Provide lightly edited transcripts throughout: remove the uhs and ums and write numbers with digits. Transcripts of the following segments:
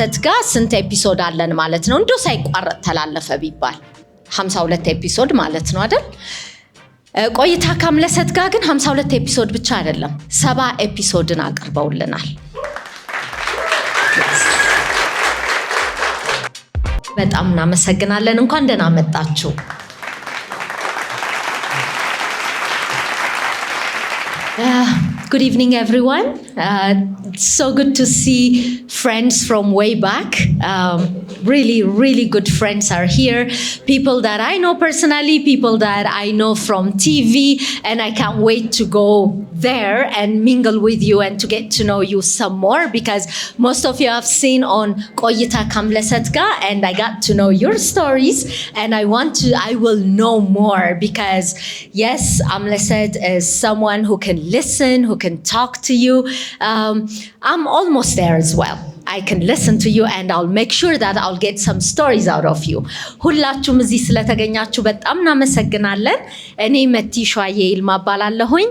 ተትጋ ስንት ኤፒሶድ አለን ማለት ነው? እንዶ ሳይቋረጥ ተላለፈ ቢባል 52 ኤፒሶድ ማለት ነው አይደል? ቆይታ ካምለሰት ጋር ግን 52 ኤፒሶድ ብቻ አይደለም 70 ኤፒሶድን አቅርበውልናል። በጣም እናመሰግናለን። እንኳን ደህና መጣችሁ። Good evening, everyone. It's so good to see friends from way back. Really good friends are here. People that I know personally, people that I know from TV, and I can't wait to go there and mingle with you and to get to know you some more, because most of you have seen on Koyita Kamleset Ga, and I got to know your stories, and I will know more, because yes, Amleset is someone who can listen, who can talk to you. I'm almost there as well. I can listen to you and I'll make sure that I'll get some stories out of you. ሁላችሁም እዚህ ስለተገኛችሁ በጣም እናመሰግናለን። እኔ መቲ ሸዋዬ ይልማ እባላለሁኝ።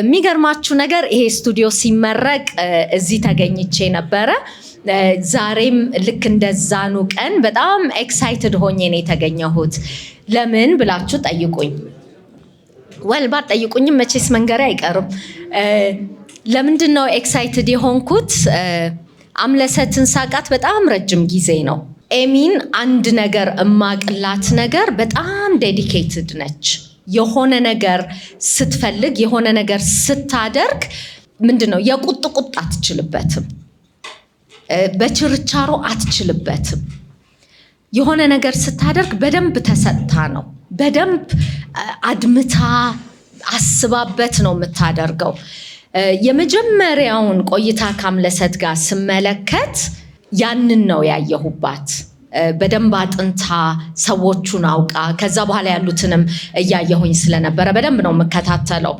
የሚገርማችሁ ነገር ይሄ ስቱዲዮ ሲመረቅ እዚህ ተገኝቼ ነበረ። ዛሬም ልክ እንደዛኑ ቀን በጣም ኤክሳይትድ ሆኜ ነው የተገኘሁት። ለምን ብላችሁ ጠይቁኝ። ወልባት ጠይቁኝም መቼስ መንገሬ አይቀርም። ለምንድነው ኤክሳይትድ የሆንኩት? አምለሰትን ሳቃት በጣም ረጅም ጊዜ ነው። ኤሚን አንድ ነገር እማቅላት ነገር በጣም ዴዲኬትድ ነች። የሆነ ነገር ስትፈልግ የሆነ ነገር ስታደርግ ምንድነው የቁጥቁጥ አትችልበትም። በችርቻሮ አትችልበትም። የሆነ ነገር ስታደርግ በደንብ ተሰጥታ ነው። በደንብ አድምታ አስባበት ነው የምታደርገው። የመጀመሪያውን ቆይታ ካምለሰት ጋር ስመለከት ያንን ነው ያየሁባት። በደንብ አጥንታ ሰዎቹን አውቃ ከዛ በኋላ ያሉትንም እያየሁኝ ስለነበረ በደንብ ነው የምከታተለው።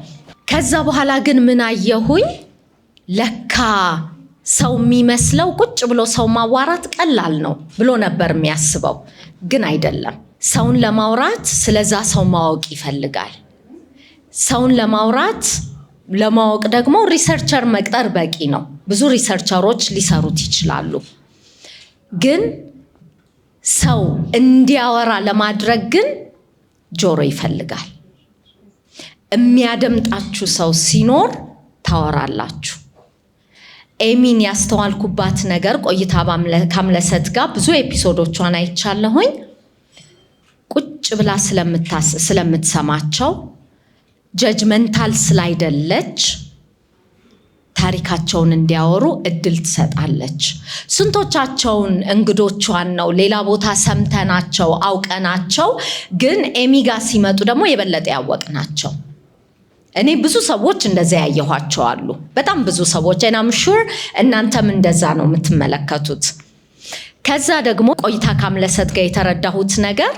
ከዛ በኋላ ግን ምን አየሁኝ? ለካ ሰው የሚመስለው ቁጭ ብሎ ሰው ማዋራት ቀላል ነው ብሎ ነበር የሚያስበው። ግን አይደለም። ሰውን ለማውራት ስለዛ ሰው ማወቅ ይፈልጋል። ሰውን ለማወቅ ደግሞ ሪሰርቸር መቅጠር በቂ ነው። ብዙ ሪሰርቸሮች ሊሰሩት ይችላሉ። ግን ሰው እንዲያወራ ለማድረግ ግን ጆሮ ይፈልጋል። የሚያደምጣችሁ ሰው ሲኖር ታወራላችሁ። ኤሚን ያስተዋልኩባት ነገር ቆይታ ካምለሰት ጋር ብዙ ኤፒሶዶቿን አይቻለሁኝ። ቁጭ ብላ ስለምትሰማቸው ጀጅመንታል ስላይደለች ታሪካቸውን እንዲያወሩ እድል ትሰጣለች። ስንቶቻቸውን እንግዶቿን ነው ሌላ ቦታ ሰምተናቸው አውቀናቸው፣ ግን ኤሚ ጋር ሲመጡ ደግሞ የበለጠ ያወቅናቸው። እኔ ብዙ ሰዎች እንደዛ ያየኋቸው አሉ። በጣም ብዙ ሰዎች and I'm sure እናንተም እንደዛ ነው የምትመለከቱት። ከዛ ደግሞ ቆይታ ካምለሰት ጋር የተረዳሁት ነገር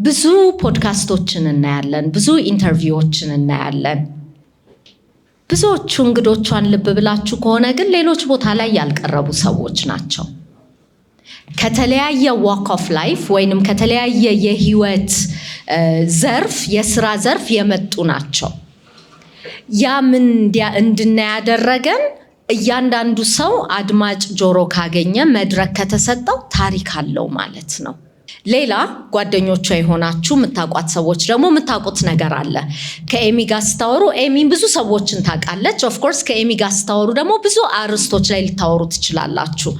ብዙ ፖድካስቶችን እናያለን፣ ብዙ ኢንተርቪዎችን እናያለን። ብዙዎቹ እንግዶቿን ልብ ብላችሁ ከሆነ ግን ሌሎች ቦታ ላይ ያልቀረቡ ሰዎች ናቸው። ከተለያየ walk of life ወይንም ከተለያየ የህይወት ዘርፍ የሥራ ዘርፍ የመጡ ናቸው። ያ ምን እንድናያደረገን እያንዳንዱ ሰው አድማጭ ጆሮ ካገኘ መድረክ ከተሰጠው ታሪክ አለው ማለት ነው። ሌላ ጓደኞቿ የሆናችሁ የምታውቋት ሰዎች ደግሞ የምታውቁት ነገር አለ። ከኤሚ ጋር ስታወሩ ኤሚ ብዙ ሰዎችን ታውቃለች። ኦፍ ኮርስ ከኤሚ ጋር ስታወሩ ደግሞ ብዙ አርስቶች ላይ ልታወሩ ትችላላችሁ።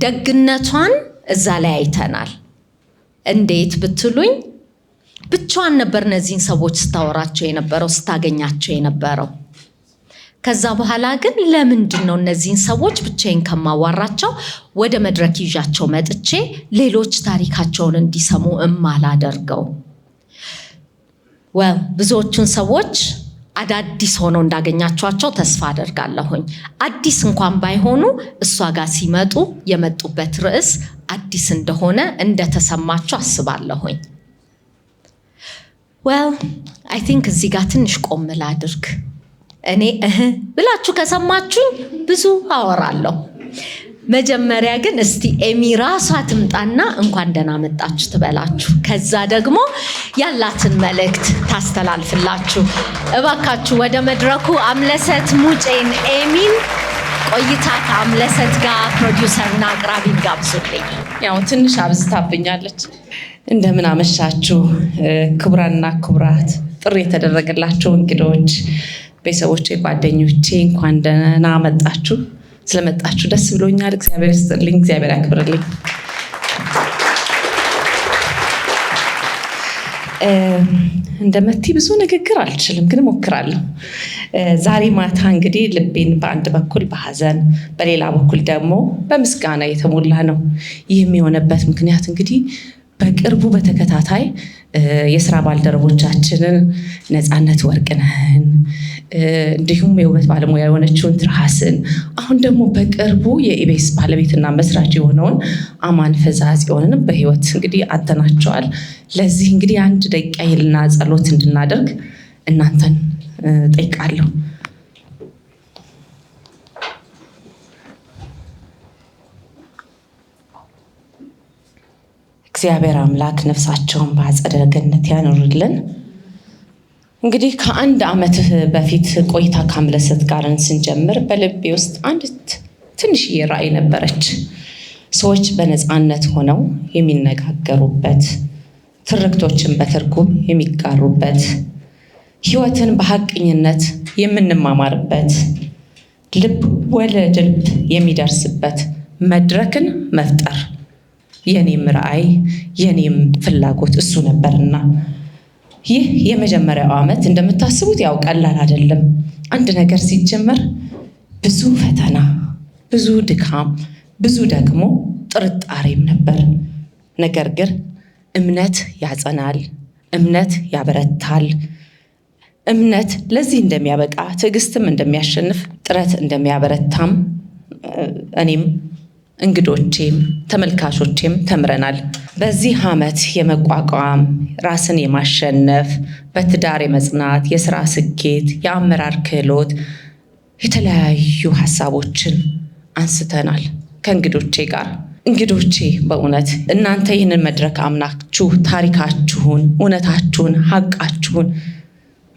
ደግነቷን እዛ ላይ አይተናል። እንዴት ብትሉኝ ብቻዋን ነበር እነዚህን ሰዎች ስታወራቸው የነበረው፣ ስታገኛቸው የነበረው። ከዛ በኋላ ግን ለምንድን ነው እነዚህን ሰዎች ብቻዬን ከማዋራቸው ወደ መድረክ ይዣቸው መጥቼ ሌሎች ታሪካቸውን እንዲሰሙ እማላደርገው? ብዙዎቹን ሰዎች አዳዲስ ሆነው እንዳገኛቸዋቸው ተስፋ አደርጋለሁኝ። አዲስ እንኳን ባይሆኑ እሷ ጋር ሲመጡ የመጡበት ርዕስ አዲስ እንደሆነ እንደተሰማቸው አስባለሁኝ። I think እዚህ ጋር ትንሽ ቆም ላድርግ። እኔ ብላችሁ ከሰማችሁኝ ብዙ አወራለሁ። መጀመሪያ ግን እስቲ ኤሚ ራሷ ትምጣና እንኳን ደህና መጣችሁ ትበላችሁ። ከዛ ደግሞ ያላትን መልእክት ታስተላልፍላችሁ። እባካችሁ ወደ መድረኩ አምለሰት ሙጬን ኤሚን ቆይታ ከአምለሰት ጋር ፕሮዲውሰርና አቅራቢን ጋብዙልኝ። ያው ትንሽ አብዝታብኛለች። እንደምን አመሻችሁ ክቡራንና ክቡራት፣ ጥሪ የተደረገላችሁ እንግዶች፣ ቤተሰቦቼ፣ ጓደኞቼ እንኳን ደህና መጣችሁ። ስለመጣችሁ ደስ ብሎኛል። እግዚአብሔር ይስጥልኝ፣ እግዚአብሔር ያክብርልኝ። እንደመቲ ብዙ ንግግር አልችልም፣ ግን እሞክራለሁ። ዛሬ ማታ እንግዲህ ልቤን በአንድ በኩል በሐዘን በሌላ በኩል ደግሞ በምስጋና የተሞላ ነው። ይህም የሆነበት ምክንያት እንግዲህ በቅርቡ በተከታታይ የስራ ባልደረቦቻችንን ነፃነት ወርቅነህን እንዲሁም የውበት ባለሙያ የሆነችውን ትርሃስን አሁን ደግሞ በቅርቡ የኢቢኤስ ባለቤትና መስራች የሆነውን አማን ፈዛጽዮንንም በህይወት እንግዲህ አጥተናቸዋል። ለዚህ እንግዲህ 1 ደቂቃ የህሊና ጸሎት እንድናደርግ እናንተን ጠይቃለሁ። እግዚአብሔር አምላክ ነፍሳቸውን በአጸደ ገነት ያኖርልን። እንግዲህ ከ1 ዓመት በፊት ቆይታ ከአምለሰት ጋርን ስንጀምር በልቤ ውስጥ አንድ ትንሽዬ ራዕይ ነበረች። ሰዎች በነፃነት ሆነው የሚነጋገሩበት፣ ትርክቶችን በትርጉም የሚጋሩበት፣ ህይወትን በሐቀኝነት የምንማማርበት፣ ልብ ወደ ልብ የሚደርስበት መድረክን መፍጠር የኔም ራዕይ የኔም ፍላጎት እሱ ነበርና ይህ የመጀመሪያው ዓመት እንደምታስቡት ያው ቀላል አይደለም። አንድ ነገር ሲጀመር ብዙ ፈተና፣ ብዙ ድካም፣ ብዙ ደግሞ ጥርጣሬም ነበር። ነገር ግን እምነት ያጸናል፣ እምነት ያበረታል። እምነት ለዚህ እንደሚያበቃ፣ ትዕግስትም እንደሚያሸንፍ፣ ጥረት እንደሚያበረታም እኔም እንግዶቼም ተመልካቾቼም ተምረናል። በዚህ ዓመት የመቋቋም፣ ራስን የማሸነፍ፣ በትዳር የመጽናት፣ የስራ ስኬት፣ የአመራር ክህሎት የተለያዩ ሀሳቦችን አንስተናል ከእንግዶቼ ጋር። እንግዶቼ በእውነት እናንተ ይህንን መድረክ አምናችሁ ታሪካችሁን፣ እውነታችሁን፣ ሀቃችሁን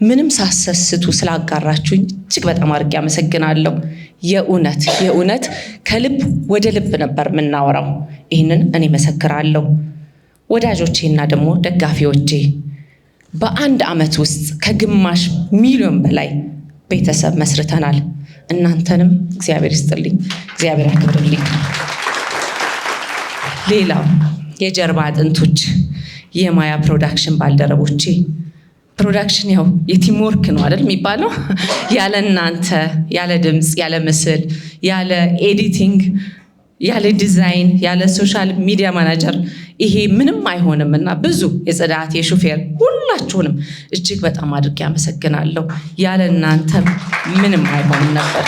ምንም ሳሰስቱ ስላጋራችሁኝ እጅግ በጣም አድርጌ አመሰግናለሁ። የእውነት ከልብ ወደ ልብ ነበር የምናወራው። ይህንን እኔ መሰክራለሁ። ወዳጆቼና ደግሞ ደጋፊዎቼ በ1 ዓመት ውስጥ ከ1 ሚሊዮን በላይ ቤተሰብ መስርተናል። እናንተንም እግዚአብሔር ይስጥልኝ፣ እግዚአብሔር ያክብርልኝ። ሌላው የጀርባ አጥንቶች የማያ ፕሮዳክሽን ባልደረቦቼ፣ ፕሮዳክሽን ያው የቲም ወርክ ነው አይደል የሚባለው? ያለ እናንተ፣ ያለ ድምፅ፣ ያለ ምስል፣ ያለ ኤዲቲንግ፣ ያለ ዲዛይን፣ ያለ ሶሻል ሚዲያ ማናጀር ይሄ ምንም አይሆንም እና ብዙ የጽዳት፣ የሹፌር ሁላችሁንም እጅግ በጣም አድርጌ አመሰግናለሁ። ያለ እናንተ ምንም አይሆንም ነበር።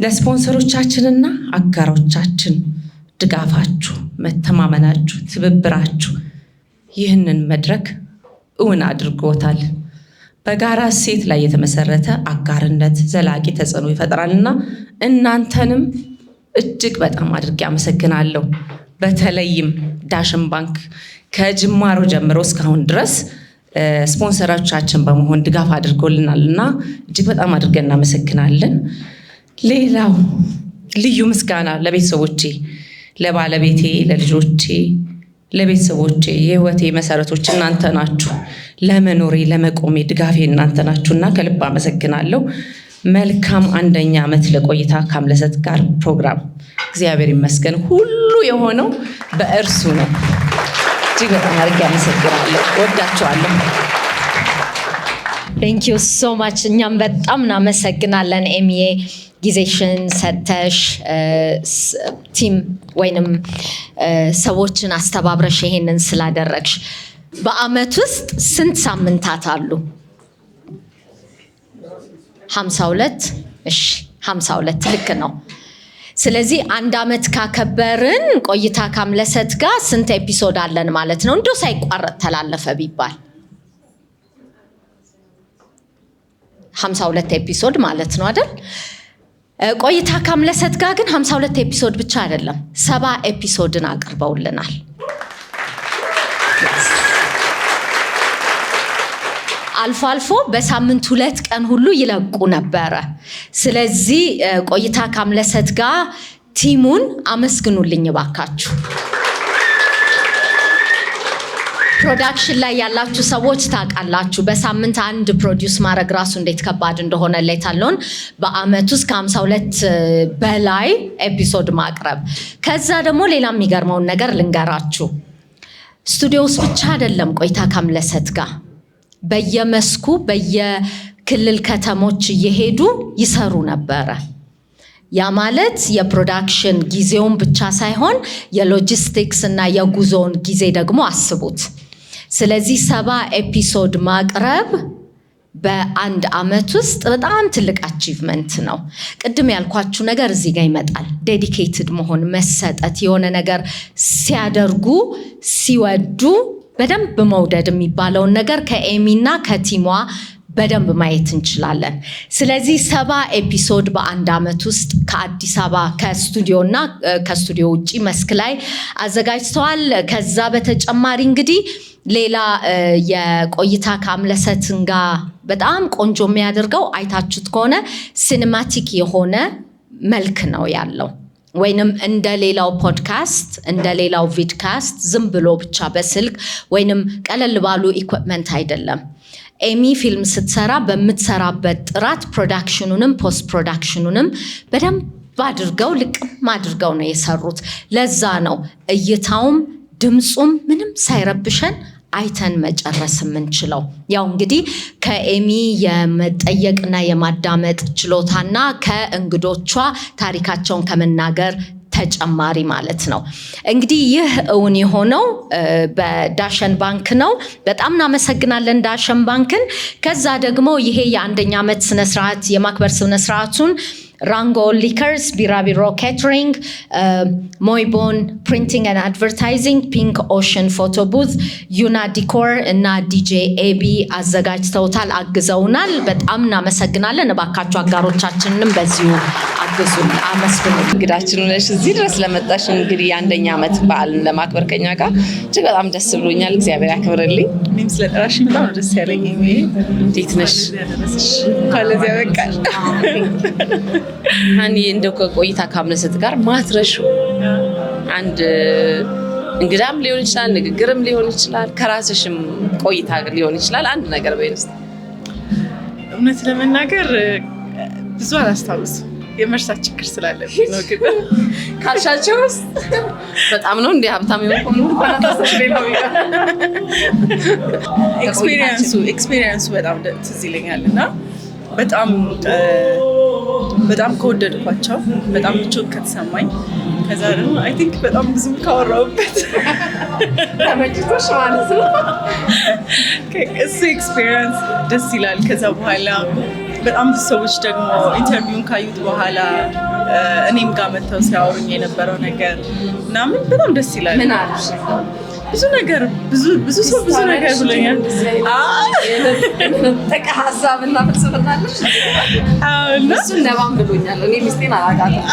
ለስፖንሰሮቻችንና አጋሮቻችን ድጋፋችሁ፣ መተማመናችሁ፣ ትብብራችሁ ይህንን መድረክ እውን አድርጎታል። በጋራ እሴት ላይ የተመሰረተ አጋርነት ዘላቂ ተጽዕኖ ይፈጥራልና እናንተንም እጅግ በጣም አድርጌ አመሰግናለሁ። በተለይም ዳሽን ባንክ ከጅማሮ ጀምሮ እስካሁን ድረስ ስፖንሰሮቻችን በመሆን ድጋፍ አድርጎልናልና እጅግ በጣም አድርገን እናመሰግናለን። ሌላው ልዩ ምስጋና ለቤተሰቦቼ፣ ለባለቤቴ፣ ለልጆቼ፣ ለቤተሰቦቼ የህይወቴ መሰረቶች እናንተ ናችሁ። ለመኖሬ ለመቆሜ ድጋፌ እናንተ ናችሁና ከልብ አመሰግናለሁ። መልካም 1ኛ ዓመት ለቆይታ ከአምለሰት ጋር ፕሮግራም። እግዚአብሔር ይመስገን ሁሉ የሆነው በእርሱ ነው። እጅግ በጣም አድርጌ አመሰግናለሁ። ወዳችኋለሁ። ቴንክ ዩ ሶ ማች። እኛም በጣም እናመሰግናለን ኤሚዬ፣ ጊዜሽን ሰተሽ ቲም ወይንም ሰዎችን አስተባብረሽ ይሄንን ስላደረግሽ። በአመት ውስጥ ስንት ሳምንታት አሉ? 52። እሺ 52 ልክ ነው። ስለዚህ 1 ዓመት ካከበርን ቆይታ ከአምለሰት ጋር ስንት ኤፒሶድ አለን ማለት ነው? እንደው ሳይቋረጥ ተላለፈ ቢባል 52 ኤፒሶድ ማለት ነው አይደል? ቆይታ ከአምለሰት ጋር ግን 52 ኤፒሶድ ብቻ አይደለም፣ 70 ኤፒሶድን አቅርበውልናል። አልፎ አልፎ በሳምንት 2 ቀን ሁሉ ይለቁ ነበረ። ስለዚህ ቆይታ ከአምለሰት ጋር ቲሙን አመስግኑልኝ ባካችሁ። ፕሮዳክሽን ላይ ያላችሁ ሰዎች ታውቃላችሁ በሳምንት አንድ ፕሮዲዩስ ማድረግ ራሱ እንዴት ከባድ እንደሆነ ለይታለውን በአመት ውስጥ ከ52 በላይ ኤፒሶድ ማቅረብ። ከዛ ደግሞ ሌላ የሚገርመውን ነገር ልንገራችሁ። ስቱዲዮ ውስጥ ብቻ አይደለም ቆይታ ከአምለሰት ጋር በየመስኩ በየክልል ከተሞች እየሄዱ ይሰሩ ነበረ። ያ ማለት የፕሮዳክሽን ጊዜውን ብቻ ሳይሆን የሎጂስቲክስ እና የጉዞውን ጊዜ ደግሞ አስቡት። ስለዚህ 70 ኤፒሶድ ማቅረብ በአንድ አመት ውስጥ በጣም ትልቅ አቺቭመንት ነው። ቅድም ያልኳችሁ ነገር እዚህ ጋር ይመጣል። ዴዲኬትድ መሆን፣ መሰጠት፣ የሆነ ነገር ሲያደርጉ ሲወዱ በደንብ መውደድ የሚባለውን ነገር ከኤሚና ከቲሟ በደንብ ማየት እንችላለን። ስለዚህ 70 ኤፒሶድ በአንድ አመት ውስጥ ከአዲስ አበባ ከስቱዲዮና ከስቱዲዮ ውጪ መስክ ላይ አዘጋጅተዋል። ከዛ በተጨማሪ እንግዲህ ሌላ የቆይታ ከአምለሰትን ጋር በጣም ቆንጆ የሚያደርገው አይታችሁት ከሆነ ሲኒማቲክ የሆነ መልክ ነው ያለው። ወይንም እንደ ሌላው ፖድካስት እንደ ሌላው ቪድካስት ዝም ብሎ ብቻ በስልክ ወይንም ቀለል ባሉ ኢኩዊፕመንት አይደለም። ኤሚ ፊልም ስትሰራ በምትሰራበት ጥራት ፕሮዳክሽኑንም ፖስት ፕሮዳክሽኑንም በደንብ አድርገው ልቅም አድርገው ነው የሰሩት። ለዛ ነው እይታውም ድምጹም ምንም ሳይረብሸን አይተን መጨረስ የምንችለው። ያው እንግዲህ ከኤሚ የመጠየቅና የማዳመጥ ችሎታና ከእንግዶቿ ታሪካቸውን ከመናገር ተጨማሪ ማለት ነው። እንግዲህ ይህ እውን የሆነው በዳሸን ባንክ ነው። በጣም እናመሰግናለን ዳሸን ባንክን። ከዛ ደግሞ ይሄ የአንደኛ ዓመት ስነስርዓት የማክበር ስነስርዓቱን ራንጎ ሊከርስ፣ ቢራቢሮ ኬተሪንግ፣ ሞይቦን ፕሪንቲንግ ኤንድ አድቨርታይዚንግ፣ ፒንክ ኦሽን ፎቶ ቡዝ፣ ዩና ዲኮር እና ዲጄ ኤቢ አዘጋጅተውታል፣ አግዘውናል። በጣም እናመሰግናለን። እባካችሁ አጋሮቻችንንም በዚሁ አግዙን፣ አመስግኑ። እንግዳችን ሆነሽ እዚህ ድረስ ለመጣሽ እንግዲህ የአንደኛ ዓመት በዓልን ለማክበር ከኛ ጋር እጅግ በጣም ደስ ብሎኛል። እግዚአብሔር ያክብርልኝ። እኔም ስለጠራሽኝ በጣም ደስ ያለኝ። እንዴት ነሽ? ካለዚያ በቃል ሃኒ እንደው ከቆይታ ከአምለሰት ጋር ማትረሹ አንድ እንግዳም ሊሆን ይችላል፣ ንግግርም ሊሆን ይችላል፣ ከራስሽም ቆይታ ሊሆን ይችላል። አንድ ነገር በይንስ። እውነት ለመናገር ብዙ አላስታውስም፣ የመርሳት ችግር ስላለብኝ ነው። ግን ካልሻቸው ውስጥ በጣም ነው እንደ ሀብታም የሆኑ ኤክስፒሪየንሱ በጣም ትዝ ይለኛል እና በጣም ከወደድኳቸው በጣም ምቾት ከተሰማኝ ከዛ ደግሞ አይ ቲንክ በጣም ብዙ ካወራሁበት ተመችቶሽ ማለት ነው። እሱ ኤክስፒሪየንስ ደስ ይላል። ከዛ በኋላ በጣም ብዙ ሰዎች ደግሞ ኢንተርቪውን ካዩት በኋላ እኔም ጋር መጥተው ሲያወሩኝ የነበረው ነገር ምናምን በጣም ደስ ይላል። ምን አሉሽ? ብዙ ነገር ብዙ ሰው ብዙ ነገር ብሎኛል። ጠቃ ሀሳብና ፍልስፍና አለሽ? እሱ ነባም ብሎኛል። እኔ ሚስቴን አላውቃትም።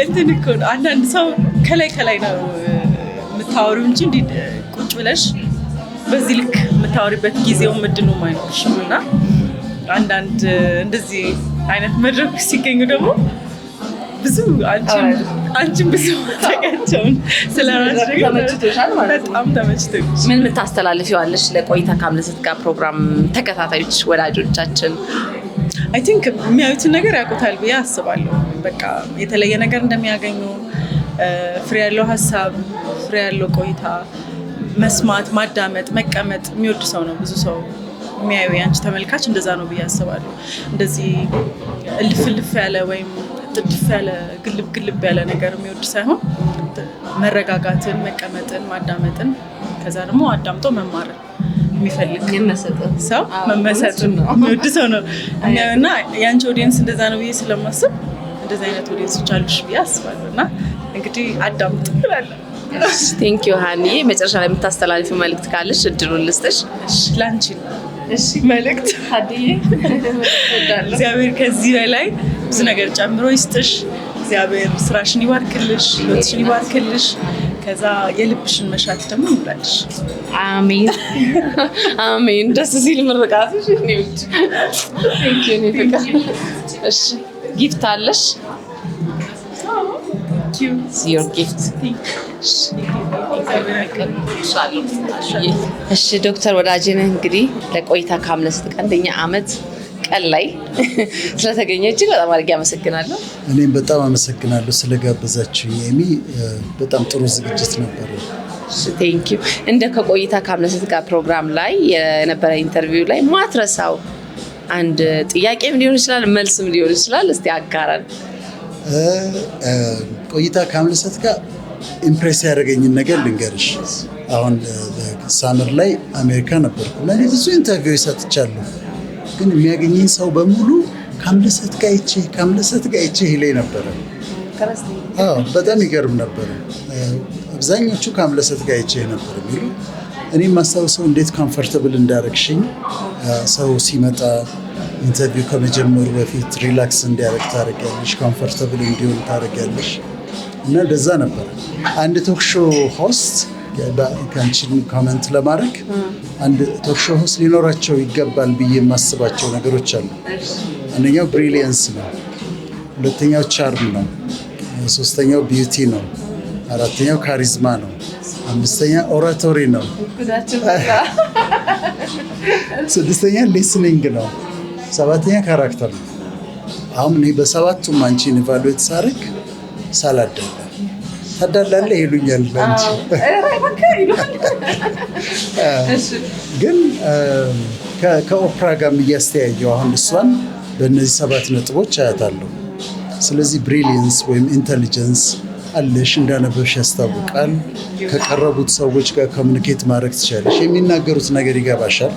እንትን እኮ አንዳንድ ሰው ከላይ ነው የምታወሪው እንጂ እንዲህ ቁጭ ብለሽ በዚህ ልክ የምታወሪበት ጊዜውም እድሉም አይኖርሽም እና አንዳንድ እንደዚህ አይነት መድረኮች ሲገኙ ደግሞ ብዙ አንቺን ብዙ ታውቂያቸውን ስለራስሽ ተመችቶሻል ማለት ነው። በጣም ተመችቶኝ። ምን የምታስተላልፊዋለሽ ለቆይታ ከአምለሰት ጋር ፕሮግራም ተከታታዮች ወዳጆቻችን? አይ ቲንክ የሚያዩትን ነገር ያውቁታል ብዬ አስባለሁ። በቃ የተለየ ነገር እንደሚያገኙ ፍሬ ያለው ሀሳብ፣ ፍሬ ያለው ቆይታ መስማት፣ ማዳመጥ፣ መቀመጥ የሚወድ ሰው ነው ብዙ ሰው የሚያዩ። ያንቺ ተመልካች እንደዛ ነው ብዬ አስባለሁ። እንደዚህ እልፍ ያለ ወይም ጥድፍ ያለ ግልብ ያለ ነገር የሚወድ ሳይሆን መረጋጋትን፣ መቀመጥን፣ ማዳመጥን ከዛ ደግሞ አዳምጦ መማርን የሚፈልግ ሰው መመሰጥን የሚወድ ሰው ነው እና የአንቺ ኦዲየንስ እንደዛ ነው ብዬ ስለማስብ እንደዚህ አይነት ኦዲየንሶች አሉሽ ብዬ አስባለሁ እና እንግዲህ አዳምጡ እላለሁ። ቴንክ ዩ ሃኒ። መጨረሻ ላይ የምታስተላልፊው መልእክት ካለሽ እድሉን ልስጥሽ። ላንቺ መልእክት ሀዲዬ፣ እግዚአብሔር ከዚህ በላይ ብዙ ነገር ጨምሮ ይስጥሽ። እግዚአብሔር ስራሽን ይባርክልሽ፣ ህይወትሽን ይባርክልሽ። ከዛ የልብሽን መሻት ደግሞ ይሙላልሽ። አሜን አሜን። ደስ ሲል ምርቃትሽ ነው። ቴንክ ዩ ፍቅር። እሺ ጊፍት አለሽ? your gift እሺ ዶክተር ወዳጄነህ እንግዲህ ለቆይታ ከአምለሰት ጋር አንደኛ ዓመት ቀን ላይ ስለተገኘ እጅግ በጣም አድርጌ አመሰግናለሁ። እኔም በጣም አመሰግናለሁ ስለጋበዛችሁኝ ኤሚ። በጣም ጥሩ ዝግጅት ነበር። ቴንክ ዩ። እንደ ከቆይታ ከአምለሰት ጋር ፕሮግራም ላይ የነበረ ኢንተርቪው ላይ ማትረሳው አንድ ጥያቄም ሊሆን ይችላል መልስም ሊሆን ይችላል፣ እስቲ አጋራን። ቆይታ ከአምለሰት ጋር ኢምፕሬስ ያደረገኝን ነገር ልንገርሽ። አሁን ሳመር ላይ አሜሪካ ነበርኩ እና ብዙ ኢንተርቪው ሰጥቻለሁ። ግን የሚያገኘኝ ሰው በሙሉ ከአምለሰት ጋር ይቼ ይለኝ ነበረ። በጣም ይገርም ነበረ። አብዛኞቹ ከአምለሰት ጋር ይቼ ነበር የሚሉ። እኔ የማስታውሰው እንዴት ኮምፎርታብል እንዳደረግሽኝ፣ ሰው ሲመጣ ኢንተርቪው ከመጀመሩ በፊት ሪላክስ እንዲያደርግ ታደርጊያለሽ፣ ኮምፎርታብል እንዲሆን ታደርጊያለሽ እና እንደዛ ነበር። አንድ ቶክሾ ሆስት ከአንቺን ኮመንት ለማድረግ አንድ ቶክሾ ሆስት ሊኖራቸው ይገባል ብዬ የማስባቸው ነገሮች አሉ። አንደኛው ብሪሊየንስ ነው፣ ሁለተኛው ቻርም ነው፣ ሶስተኛው ቢዩቲ ነው፣ አራተኛው ካሪዝማ ነው፣ አምስተኛ ኦራቶሪ ነው፣ ስድስተኛ ሊስኒንግ ነው፣ ሰባተኛ ካራክተር ነው። አሁን እኔ በሰባቱም አንቺን ኢቫሉዌት ሳደርግ ሳላዳላ ታዳላለህ ይሉኛል አንቺ ግን ከኦፕራ ጋር እያስተያየው አሁን እሷን በእነዚህ 7 ነጥቦች አያታለሁ። ስለዚህ ብሪሊየንስ ወይም ኢንተሊጀንስ አለሽ፣ እንዳነበብሽ ያስታውቃል። ከቀረቡት ሰዎች ጋር ኮሚኒኬት ማድረግ ትችላለሽ፣ የሚናገሩት ነገር ይገባሻል።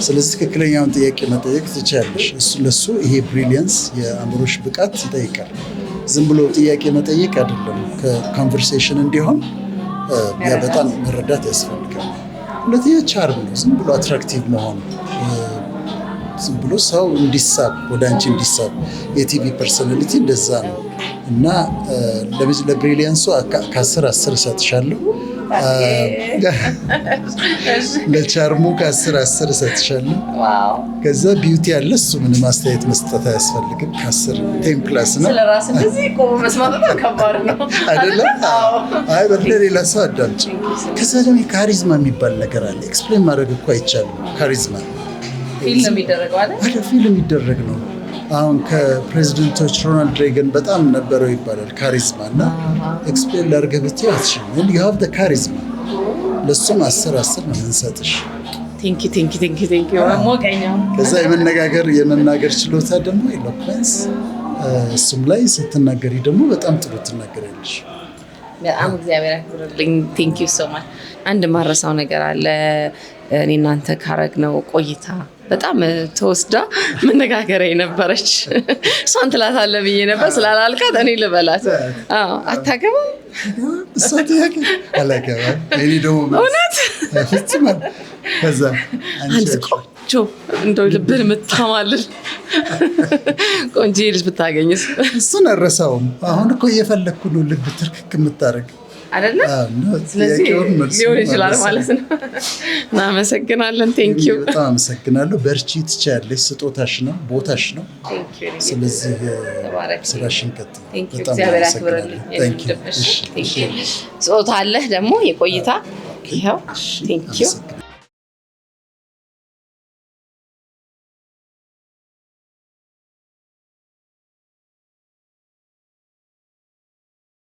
ስለዚህ ትክክለኛውን ጥያቄ መጠየቅ ትችላለሽ። ለሱ ይሄ ብሪሊየንስ የአእምሮሽ ብቃት ይጠይቃል። ዝም ብሎ ጥያቄ መጠየቅ አይደለም፣ ከኮንቨርሴሽን እንዲሆን ያ በጣም መረዳት ያስፈልጋል። ሁለተኛ ቻርም ነው፣ ዝም ብሎ አትራክቲቭ መሆን፣ ዝም ብሎ ሰው እንዲሳብ ወደ አንቺ እንዲሳብ። የቲቪ ፐርሶናሊቲ እንደዛ ነው እና ለብሪሊየንሱ ከ10 10 እሰጥሻለሁ። ለቻርሙ ከ10 10 እሰጥሻለሁ። ከዛ ቢዩቲ ያለ እሱ ምንም አስተያየት መስጠት አያስፈልግም። ከ10 10+ ነው። ስለራስ እንደዚህ ቆሞ መስማት ከባድ ነው አይደለ? አይ በሌላ ሰው አዳምጪ። ከዛ ደግሞ ካሪዝማ የሚባል ነገር አለ። ኤክስፕሌን ማድረግ እኮ አይቻልም። ካሪዝማ ፊልም የሚደረገው አይደል? ፊልም የሚደረግ ነው። አሁን ከፕሬዚደንቶች ሮናልድ ሬገን በጣም ነበረው ይባላል ካሪዝማ እና ኤክስፕሌን ላድርገህ ብትይ አትችልም። you have the ካሪዝማ። ለሱም 10 10 ነው የምንሰጥሽ። ቴንኪ ሞቀኛው። ከዛ የመናገር ችሎታ ደግሞ ኤሎኩዌንስ፣ እሱም ላይ ስትናገሪ ደግሞ በጣም ጥሩ ትናገሪያለሽ። በጣም እግዚአብሔር ያክብርልኝ። ቴንክ ዩ ሶ ማች። አንድ ማረሳው ነገር አለ። እኔ እናንተ ካረግነው ቆይታ በጣም ተወስዳ መነጋገሪያ የነበረች እሷን ትላታለህ ብዬ ነበር ስላላልካት እኔ ልበላት። አታገባም? እሷ ጥያቄ አላገባም። እኔ ደግሞ እውነት ፍጹም ከዛ አንድ ቆንጆ እንደው ልብን የምታማልል ቆንጆ ልጅ ብታገኝስ? እሱን አልረሳውም። አሁን እኮ እየፈለግኩ ነው ልብ ትርክክ የምታደርግ አይደለ? ስለዚህ ሊሆን ይችላል ማለት ነው። እናመሰግናለን። ቴንክ ዩ። በጣም አመሰግናለሁ። በርቺ፣ ትችያለሽ። ስጦታሽ ነው፣ ቦታሽ ነው። ስለዚህ ስራሽን ቀጥይ። በጣም አመሰግናለሁ። ስጦታ አለህ ደግሞ የቆይታ ይኸው። ቴንክ ዩ